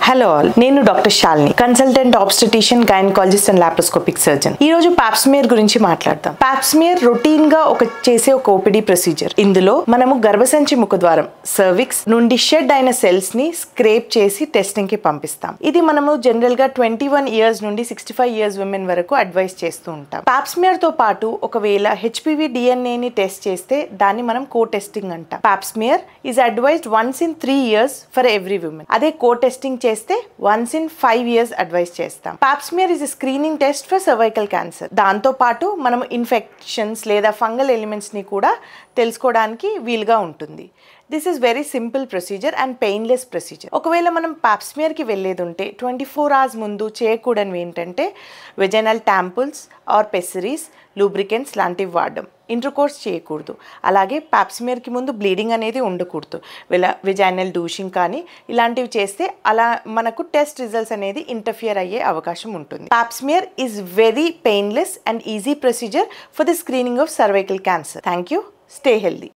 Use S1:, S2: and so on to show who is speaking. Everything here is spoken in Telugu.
S1: హలో ఆల్, నేను doctor Shalini, consultant obstetrician, gynaecologist and laparoscopic surgeon. ఈ రోజు పాప్స్మియర్ గురించి మాట్లాడతాం. పాప్స్మియర్ రొటీన్ గా చేసే ఒక ఓపీడీ ప్రొసీజర్. ఇందులో మనము గర్భసంచి ముఖద్వారం సర్విక్స్ నుండి షెడ్ అయిన సెల్స్ ని స్క్రేప్ చేసి టెస్టింగ్ కి పంపిస్తాం. ఇది మనము జనరల్ గా 21 ఇయర్స్ నుండి 65 ఇయర్స్ విమెన్ వరకు అడ్వైస్ చేస్తూ ఉంటాం. పాప్స్మియర్ తో పాటు ఒకవేళ హెచ్పివి డిఎన్ఏ ని టెస్ట్ చేస్తే దాన్ని మనం కో టెస్టింగ్ అంటాం. Pap smear is advised once in 3 years for every women. అదే కో టెస్టింగ్ చేస్తే వన్స్ ఇన్ 5 ఇయర్స్ అడ్వైస్ చేస్తాం. Pap smear is screening test for cervical cancer. దాంతో పాటు మనం ఇన్ఫెక్షన్స్ లేదా ఫంగల్ ఎలిమెంట్స్ ని కూడా తెలుసుకోవడానికి వీలుగా ఉంటుంది. This is very simple procedure and painless procedure. ఒకవేళ మనం పాప్స్మియర్కి వెళ్ళేది ఉంటే 24 hours ముందు చేయకూడనివి ఏంటంటే వెజైనల్ ట్యాంపుల్స్ ఆర్ పెసరీస్, లూబ్రికెంట్స్ లాంటివి వాడడం, ఇంటర్కోర్స్ చేయకూడదు. అలాగే పాప్స్మియర్కి ముందు బ్లీడింగ్ అనేది ఉండకూడదు. వెజైనల్ డూషింగ్ కానీ ఇలాంటివి చేస్తే అలా మనకు టెస్ట్ రిజల్ట్స్ అనేది ఇంటర్ఫియర్ అయ్యే అవకాశం ఉంటుంది. Pap smear is very painless and easy procedure for the screening of cervical cancer. Thank you. Stay healthy.